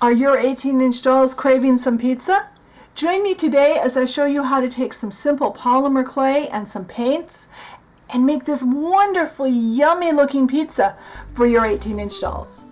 Are your 18-inch dolls craving some pizza? Join me today as I show you how to take some simple polymer clay and some paints and make this wonderfully yummy looking pizza for your 18-inch dolls.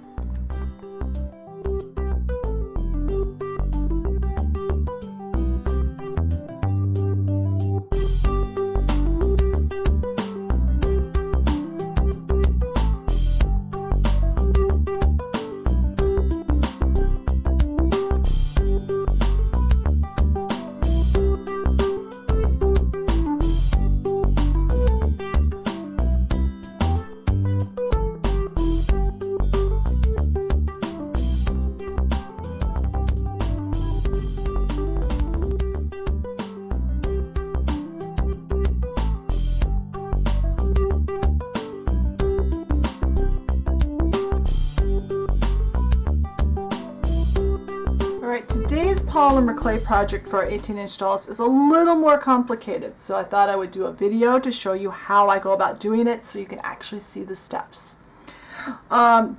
Today's polymer clay project for our 18-inch dolls is a little more complicated, so I thought I would do a video to show you how I go about doing it so you can actually see the steps.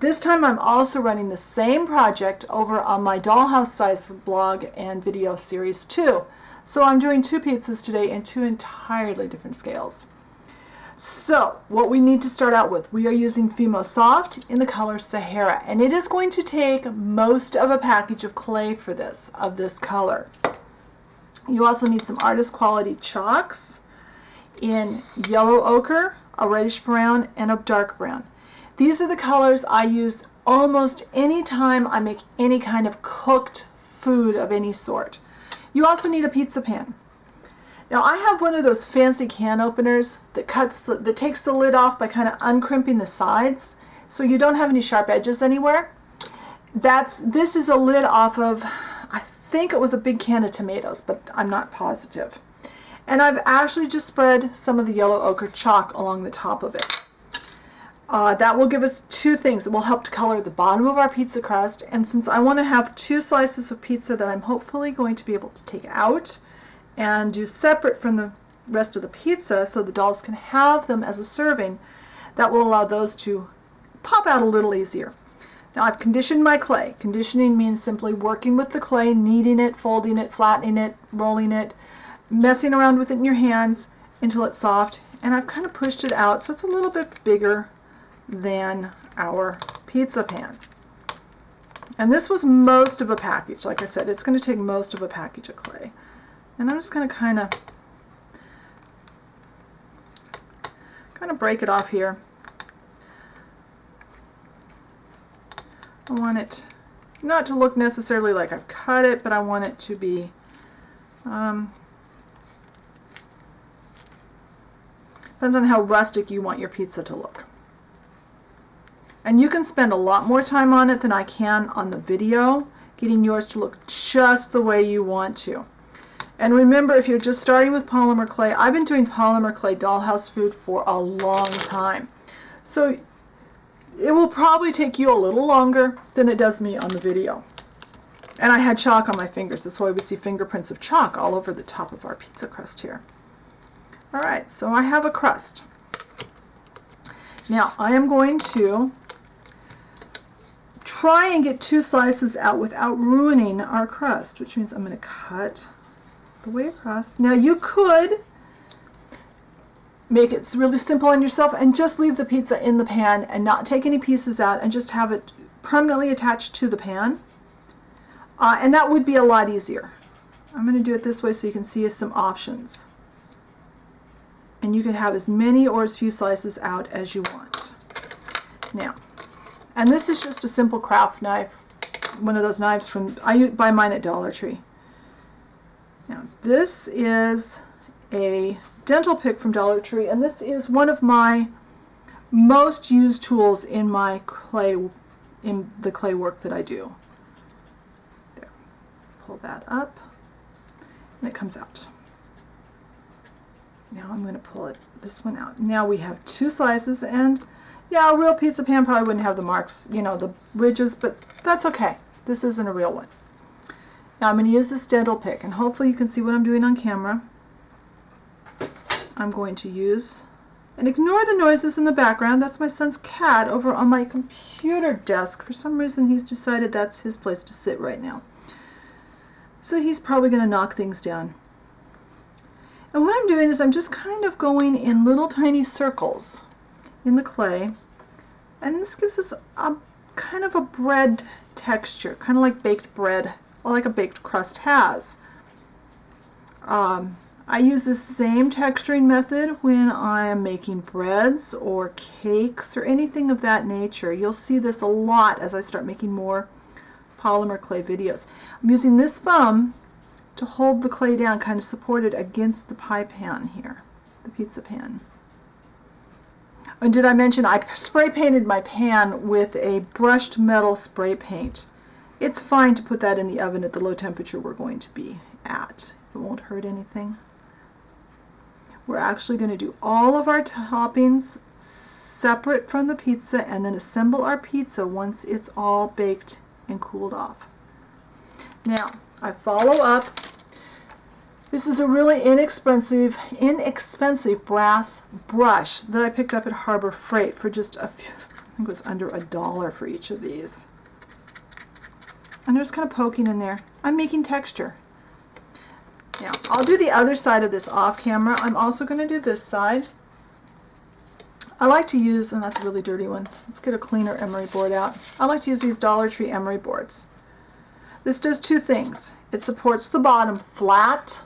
This time I'm also running the same project over on my dollhouse size blog and video series too. So I'm doing two pizzas today in two entirely different scales. So what we need to start out with, we are using Fimo Soft in the color Sahara, and it is going to take most of a package of clay for this, of this color. You also need some artist quality chalks in yellow ochre, a reddish brown, and a dark brown. These are the colors I use almost any time I make any kind of cooked food of any sort. You also need a pizza pan. Now I have one of those fancy can openers that that takes the lid off by kind of uncrimping the sides so you don't have any sharp edges anywhere. This is a lid off of, I think it was a big can of tomatoes, but I'm not positive. And I've actually just spread some of the yellow ochre chalk along the top of it. That will give us two things. It will help to color the bottom of our pizza crust, and since I want to have two slices of pizza that I'm hopefully going to be able to take out and do separate from the rest of the pizza so the dolls can have them as a serving, that will allow those to pop out a little easier. Now I've conditioned my clay. Conditioning means simply working with the clay, kneading it, folding it, flattening it, rolling it, messing around with it in your hands until it's soft, and I've kind of pushed it out so it's a little bit bigger than our pizza pan. And this was most of a package. Like I said, it's going to take most of a package of clay. And I'm just going to kind of break it off here. I want it not to look necessarily like I've cut it, but I want it to be depends on how rustic you want your pizza to look. And you can spend a lot more time on it than I can on the video, getting yours to look just the way you want to. And remember, if you're just starting with polymer clay, I've been doing polymer clay dollhouse food for a long time. So it will probably take you a little longer than it does me on the video. And I had chalk on my fingers. That's why we see fingerprints of chalk all over the top of our pizza crust here. All right, so I have a crust. Now I am going to try and get two slices out without ruining our crust, which means I'm going to cut the way across. Now you could make it really simple on yourself and just leave the pizza in the pan and not take any pieces out and just have it permanently attached to the pan. And that would be a lot easier. I'm going to do it this way so you can see some options. And you can have as many or as few slices out as you want. Now, and this is just a simple craft knife, one of those knives from, I buy mine at Dollar Tree. Now this is a dental pick from Dollar Tree, and this is one of my most used tools in my clay, in the clay work that I do. There, pull that up, and it comes out. Now I'm going to pull this one out. Now we have two slices, and yeah, a real pizza pan probably wouldn't have the marks, you know, the ridges, but that's okay. This isn't a real one. Now I'm going to use this dental pick, and hopefully you can see what I'm doing on camera. I'm going to use And ignore the noises in the background. That's my son's cat over on my computer desk. For some reason he's decided that's his place to sit right now. So he's probably going to knock things down. And what I'm doing is I'm just kind of going in little tiny circles in the clay. And this gives us a kind of a bread texture, kind of like baked bread, or like a baked crust has. I use the same texturing method when I am making breads or cakes or anything of that nature. You'll see this a lot as I start making more polymer clay videos. I'm using this thumb to hold the clay down, kind of supported against the pie pan here, the pizza pan. And did I mention I spray painted my pan with a brushed metal spray paint. It's fine to put that in the oven at the low temperature we're going to be at. It won't hurt anything. We're actually going to do all of our toppings separate from the pizza and then assemble our pizza once it's all baked and cooled off. Now, I follow up. This is a really inexpensive brass brush that I picked up at Harbor Freight for just I think it was under $1 for each of these. And there's kind of poking in there. I'm making texture. Now, I'll do the other side of this off camera. I'm also going to do this side. I like to use, and that's a really dirty one. Let's get a cleaner emery board out. I like to use these Dollar Tree emery boards. This does two things. It supports the bottom flat,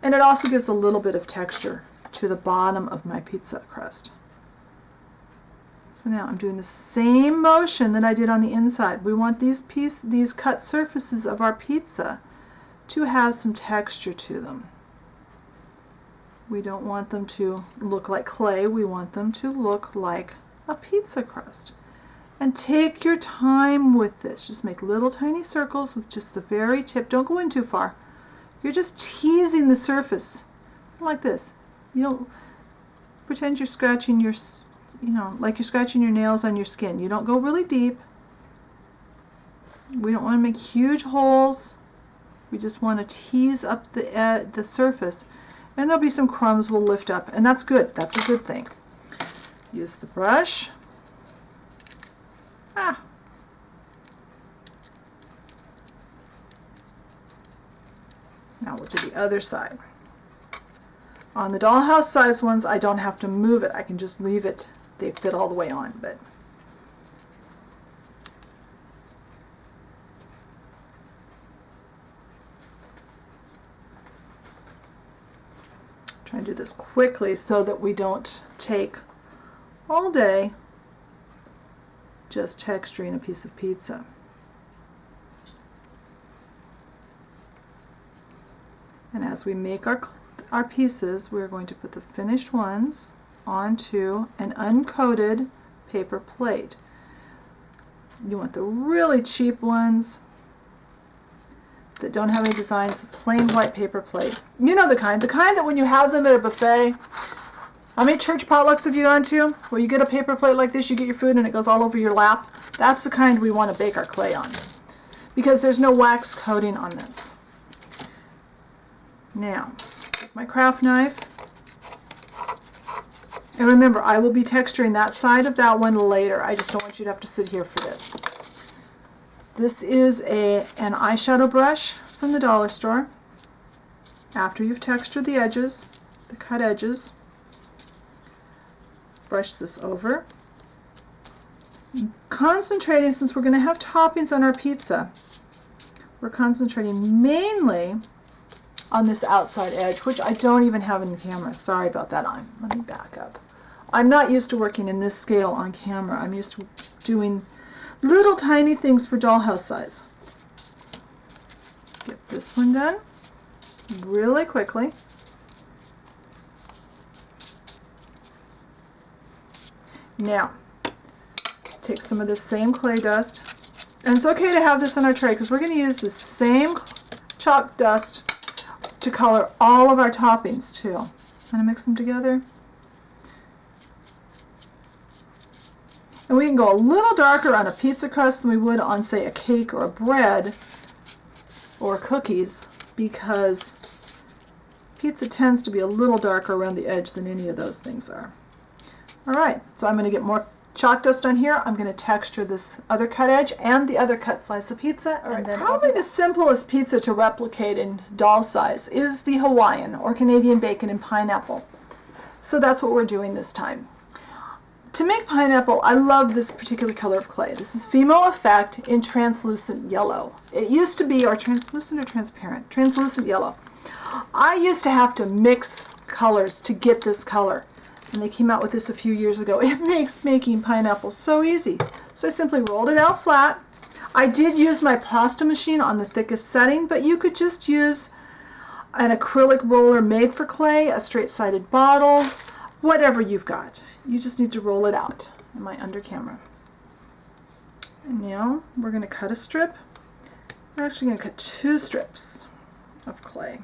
and it also gives a little bit of texture to the bottom of my pizza crust. So now I'm doing the same motion that I did on the inside. We want these cut surfaces of our pizza to have some texture to them. We don't want them to look like clay. We want them to look like a pizza crust. And take your time with this. Just make little tiny circles with just the very tip. Don't go in too far. You're just teasing the surface like this. You don't pretend you're scratching your, like you're scratching your nails on your skin. You don't go really deep. We don't want to make huge holes. We just want to tease up the surface, and there'll be some crumbs we'll lift up, and that's good. That's a good thing. Use the brush. Now we'll do the other side. On the dollhouse size ones, I don't have to move it. I can just leave it. They fit all the way on, but try and do this quickly so that we don't take all day just texturing a piece of pizza. And as we make our pieces, we're going to put the finished ones onto an uncoated paper plate. You want the really cheap ones that don't have any designs, plain white paper plate. You know the kind that when you have them at a buffet. How many church potlucks have you gone to where you get a paper plate like this, you get your food and it goes all over your lap? That's the kind we want to bake our clay on, because there's no wax coating on this. Now, take my craft knife, and remember, I will be texturing that side of that one later. I just don't want you to have to sit here for this. This is an eyeshadow brush from the dollar store. After you've textured the edges, the cut edges, brush this over. Concentrating, since we're going to have toppings on our pizza, we're concentrating mainly on this outside edge, which I don't even have in the camera. Sorry about that. Let me back up. I'm not used to working in this scale on camera. I'm used to doing little tiny things for dollhouse size. Get this one done really quickly. Now, take some of this same clay dust, and it's okay to have this on our tray because we're going to use the same chalk dust to color all of our toppings too. I'm going to mix them together. And we can go a little darker on a pizza crust than we would on, say, a cake or a bread or cookies, because pizza tends to be a little darker around the edge than any of those things are. All right, so I'm going to get more chalk dust on here. I'm going to texture this other cut edge and the other cut slice of pizza. And then probably the simplest pizza to replicate in doll size is the Hawaiian or Canadian bacon and pineapple. So that's what we're doing this time. To make pineapple, I love this particular color of clay. This is Fimo Effect in translucent yellow. It used to be, or translucent or transparent? Translucent yellow. I used to have to mix colors to get this color. And they came out with this a few years ago. It makes making pineapple so easy. So I simply rolled it out flat. I did use my pasta machine on the thickest setting, but you could just use an acrylic roller made for clay, a straight-sided bottle, whatever you've got. You just need to roll it out. Am I under camera? And now we're going to cut a strip. We're actually going to cut 2 strips of clay.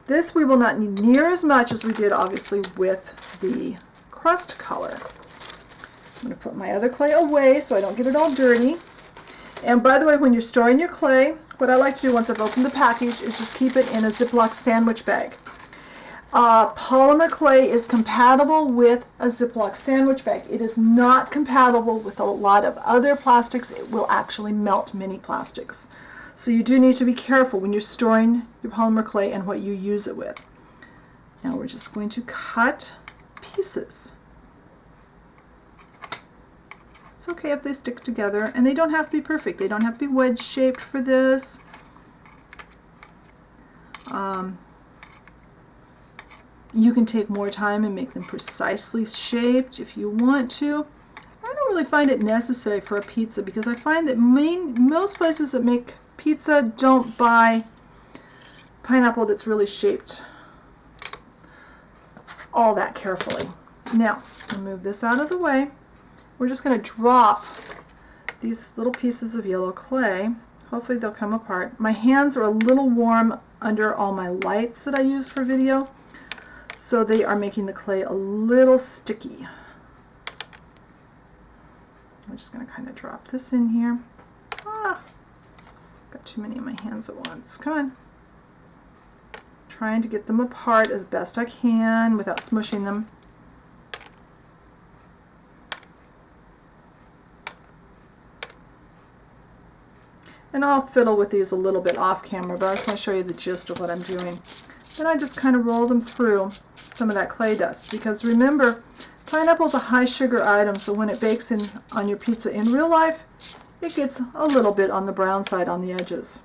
This we will not need near as much as we did obviously with the crust color. I'm going to put my other clay away so I don't get it all dirty. And by the way, when you're storing your clay, what I like to do once I've opened the package is just keep it in a Ziploc sandwich bag. Polymer clay is compatible with a Ziploc sandwich bag. It is not compatible with a lot of other plastics. It will actually melt many plastics. So you do need to be careful when you're storing your polymer clay and what you use it with. Now we're just going to cut pieces. It's okay if they stick together, and they don't have to be perfect. They don't have to be wedge shaped for this. You can take more time and make them precisely shaped if you want to. I don't really find it necessary for a pizza because I find that most places that make pizza don't buy pineapple that's really shaped all that carefully. Now, I'll move this out of the way. We're just going to drop these little pieces of yellow clay. Hopefully they'll come apart. My hands are a little warm under all my lights that I use for video, so they are making the clay a little sticky. I'm just going to kind of drop this in here. Got too many in my hands at once. Come on. Trying to get them apart as best I can without smushing them. And I'll fiddle with these a little bit off camera, but I just want to show you the gist of what I'm doing. Then I just kind of roll them through some of that clay dust, because remember, pineapple is a high sugar item, so when it bakes in on your pizza in real life, it gets a little bit on the brown side on the edges.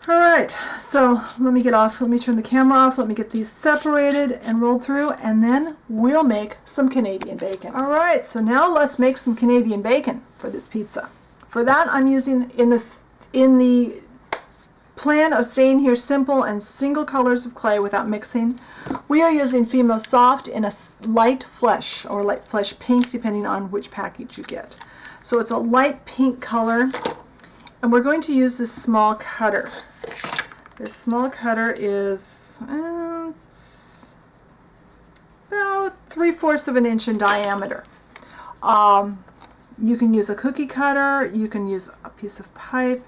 Alright, so let me turn the camera off, let me get these separated and rolled through, and then we'll make some Canadian bacon. Alright, so now let's make some Canadian bacon for this pizza. For that, I'm using, in the plan of staying here simple and single colors of clay without mixing, we are using Fimo Soft in a light flesh or light flesh pink, depending on which package you get. So it's a light pink color, and we're going to use this small cutter. This small cutter is it's about 3/4 of an inch in diameter. You can use a cookie cutter, you can use a piece of pipe.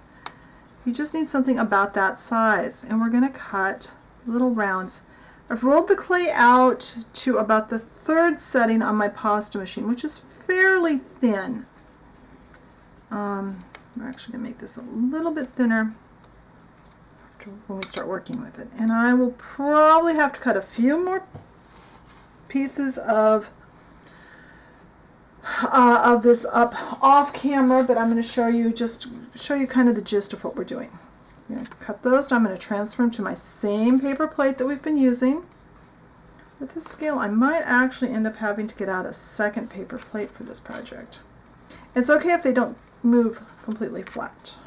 You just need something about that size, and we're going to cut little rounds. I've rolled the clay out to about the 3rd setting on my pasta machine, which is fairly thin. We're actually going to make this a little bit thinner when we start working with it. And I will probably have to cut a few more pieces of this up off camera, but I'm going to show you kind of the gist of what we're doing. I'm going to cut those, and I'm going to transfer them to my same paper plate that we've been using. With this scale, I might actually end up having to get out a second paper plate for this project. It's okay if they don't move completely flat.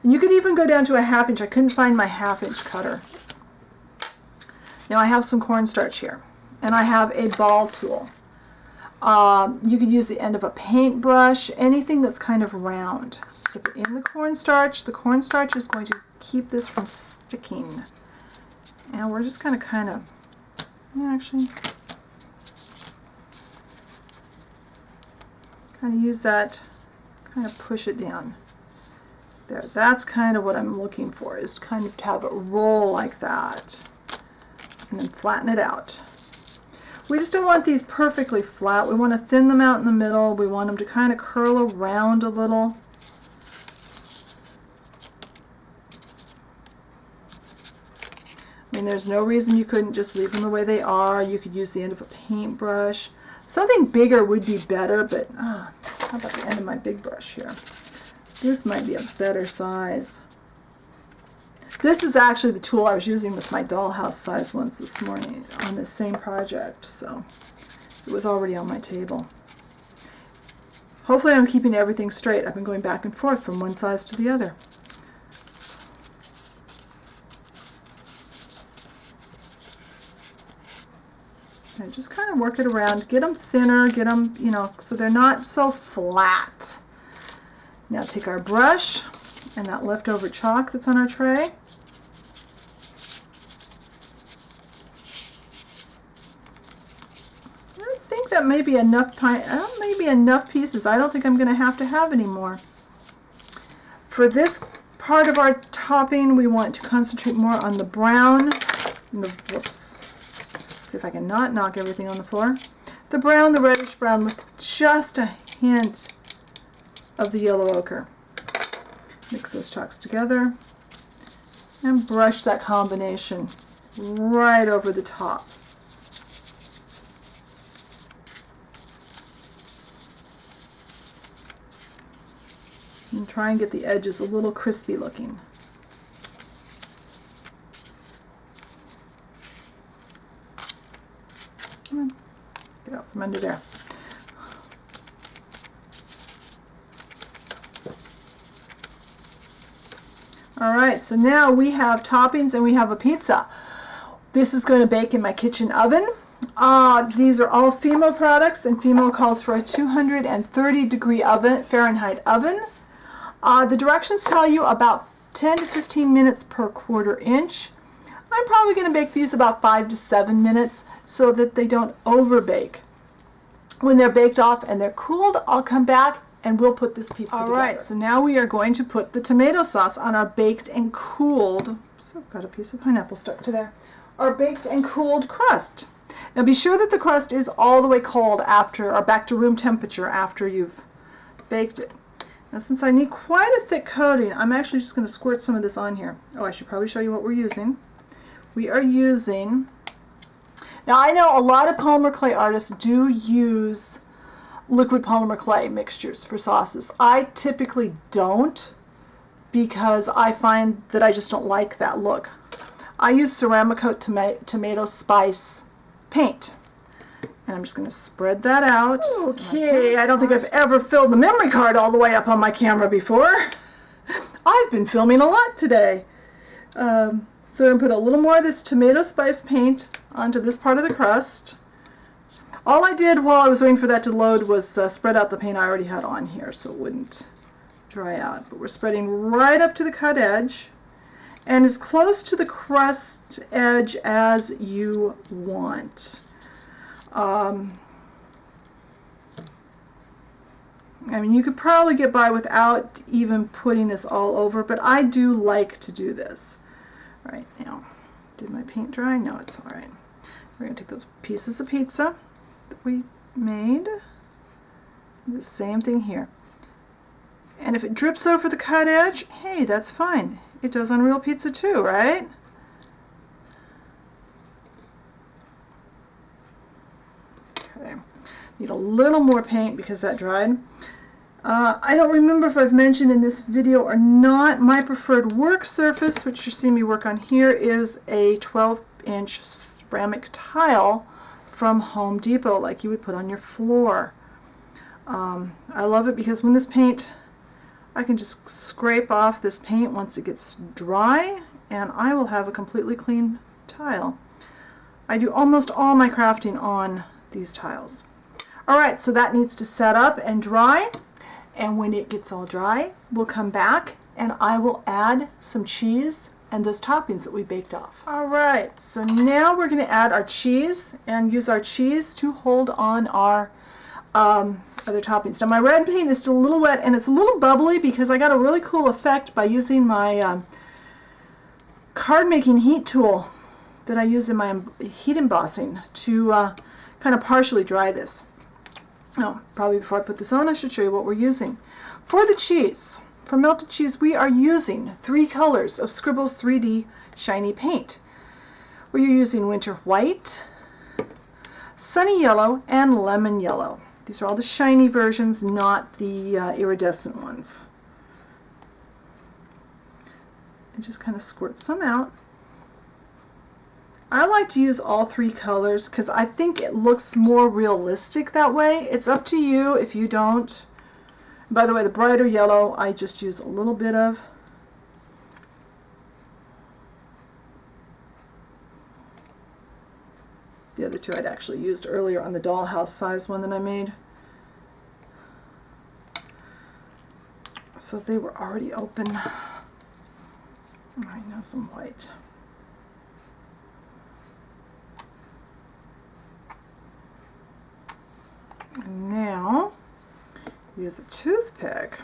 And you could even go down to a 1/2 inch. I couldn't find my 1/2 inch cutter. Now I have some cornstarch here, and I have a ball tool. You could use the end of a paintbrush, anything that's kind of round. Dip it in the cornstarch. The cornstarch is going to keep this from sticking. And we're just going to kind of use that, kind of push it down. There, that's kind of what I'm looking for, is kind of to have it roll like that. And then flatten it out. We just don't want these perfectly flat. We want to thin them out in the middle. We want them to kind of curl around a little. I mean, there's no reason you couldn't just leave them the way they are. You could use the end of a paintbrush. Something bigger would be better, but how about the end of my big brush here? This might be a better size. This is actually the tool I was using with my dollhouse size ones this morning on this same project, so it was already on my table. Hopefully I'm keeping everything straight. I've been going back and forth from one size to the other. And just kind of work it around, get them thinner, get them, you know, so they're not so flat. Now take our brush and that leftover chalk that's on our tray. I think that may be enough, maybe enough pieces. I don't think I'm going to have any more. For this part of our topping, we want to concentrate more on the brown. Whoops. See if I can not knock everything on the floor. The brown, the reddish brown, with just a hint of the yellow ochre. Mix those chalks together and brush that combination right over the top. And try and get the edges a little crispy looking. Get out from under there. Alright, so now we have toppings and we have a pizza. This is going to bake in my kitchen oven. These are all Fimo products, and Fimo calls for a 230-degree oven, Fahrenheit oven. The directions tell you about 10 to 15 minutes per quarter inch. I'm probably going to bake these about 5 to 7 minutes so that they don't over bake. When they're baked off and they're cooled, I'll come back and we'll put this pizza together. Alright, so now we are going to put the tomato sauce on our baked and cooled, so I've got a piece of pineapple stuck to there, our baked and cooled crust. Now be sure that the crust is all the way cold after, or back to room temperature after you've baked it. Now since I need quite a thick coating, I'm actually just going to squirt some of this on here. Oh, I should probably show you what we're using. We are using, now I know a lot of polymer clay artists do use liquid polymer clay mixtures for sauces. I typically don't because I find that I just don't like that look. I use ceramic coat tomato spice paint. And I'm just going to spread that out. Okay, I don't think I've ever filled the memory card all the way up on my camera before. I've been filming a lot today. So I'm going to put a little more of this tomato spice paint onto this part of the crust. All I did while I was waiting for that to load was spread out the paint I already had on here so it wouldn't dry out. But we're spreading right up to the cut edge and as close to the crust edge as you want. I mean, you could probably get by without even putting this all over, but I do like to do this. All right, now, did my paint dry? No, it's all right. We're going to take those pieces of pizza that we made, the same thing here. And if it drips over the cut edge, hey, that's fine. It does on real pizza too, right? Okay, need a little more paint because that dried. I don't remember if I've mentioned in this video or not, my preferred work surface, which you see me work on here, is a 12-inch ceramic tile from Home Depot, like you would put on your floor. I love it because when this paint, I can just scrape off this paint once it gets dry, and I will have a completely clean tile. I do almost all my crafting on these tiles. Alright, so that needs to set up and dry. And when it gets all dry, we'll come back and I will add some cheese and those toppings that we baked off. Alright, so now we're going to add our cheese and use our cheese to hold on our other toppings. Now my red paint is still a little wet and it's a little bubbly because I got a really cool effect by using my card making heat tool that I use in my heat embossing to kind of partially dry this. Oh, probably before I put this on, I should show you what we're using. For the cheese, for melted cheese, we are using 3 colors of Scribbles 3D Shiny Paint. We're using Winter White, Sunny Yellow, and Lemon Yellow. These are all the shiny versions, not the iridescent ones. And just kind of squirt some out. I like to use all 3 colors because I think it looks more realistic that way. It's up to you if you don't. By the way, the brighter yellow I just use a little bit of. The other 2 I'd actually used earlier on the dollhouse size one that I made. So they were already open. All right, now some white. And now use a toothpick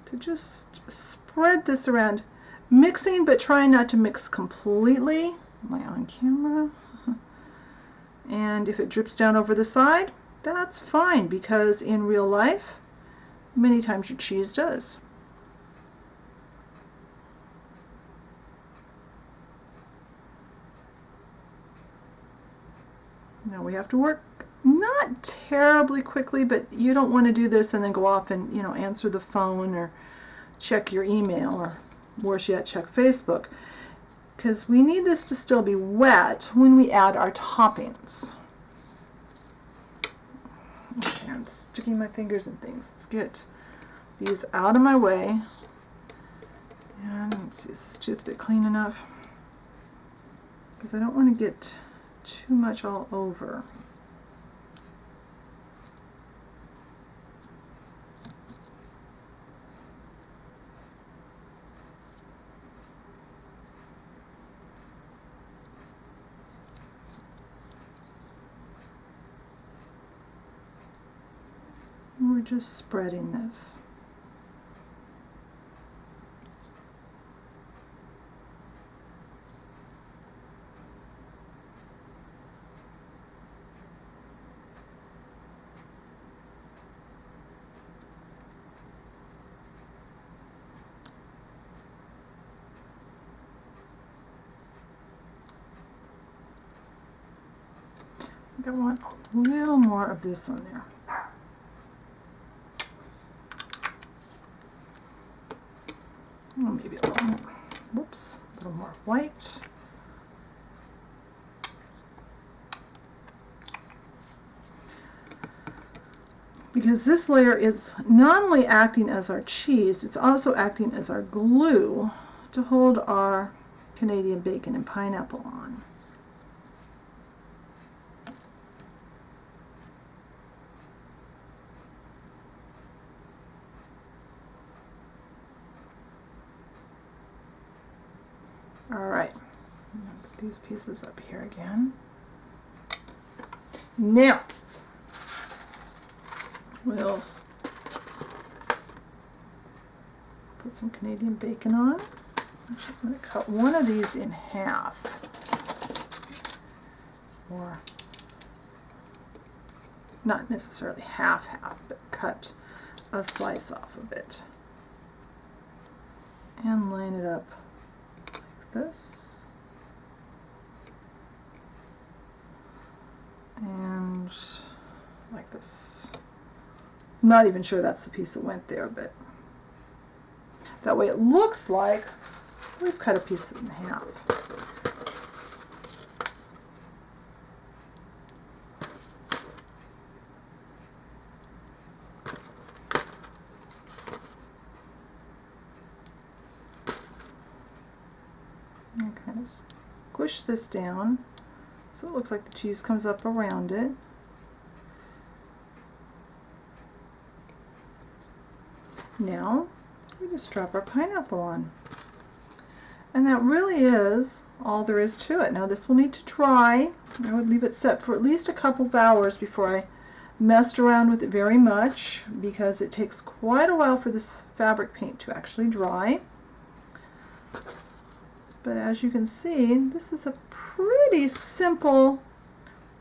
to just spread this around, mixing but trying not to mix completely. Am I on camera? And if it drips down over the side, that's fine, because in real life, many times your cheese does. Now we have to work not terribly quickly, but you don't want to do this and then go off and, you know, answer the phone or check your email, or worse yet, check Facebook, because we need this to still be wet when we add our toppings. Okay, I'm sticking my fingers in things. Let's get these out of my way. And let's see, is this toothpick clean enough? Because I don't want to get too much all over. And we're just spreading this. I want a little more of this on there. Oh, maybe a little more. Whoops, a little more white. Because this layer is not only acting as our cheese, it's also acting as our glue to hold our Canadian bacon and pineapple on. All right, put these pieces up here again. Now, we'll put some Canadian bacon on. Actually, I'm going to cut one of these in half. Or not necessarily half, but cut a slice off of it. And line it up this, and like this. I'm not even sure that's the piece that went there, but that way it looks like we've cut a piece in half. Kind of squish this down so it looks like the cheese comes up around it. Now we just drop our pineapple on. And that really is all there is to it. Now this will need to dry. I would leave it set for at least a couple of hours before I messed around with it very much, because it takes quite a while for this fabric paint to actually dry. But as you can see, this is a pretty simple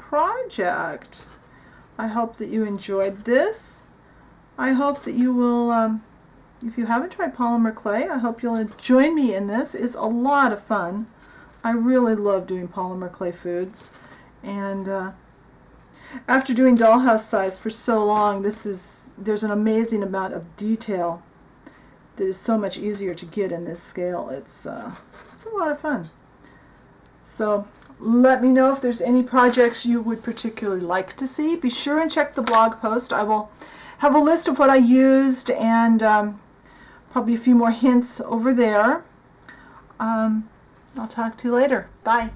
project. I hope that you enjoyed this. I hope that you will, if you haven't tried polymer clay, I hope you'll join me in this. It's a lot of fun. I really love doing polymer clay foods. And after doing dollhouse size for so long, there's an amazing amount of detail that is so much easier to get in this scale. It's a lot of fun. So let me know if there's any projects you would particularly like to see. Be sure and check the blog post. I will have a list of what I used and probably a few more hints over there. I'll talk to you later. Bye.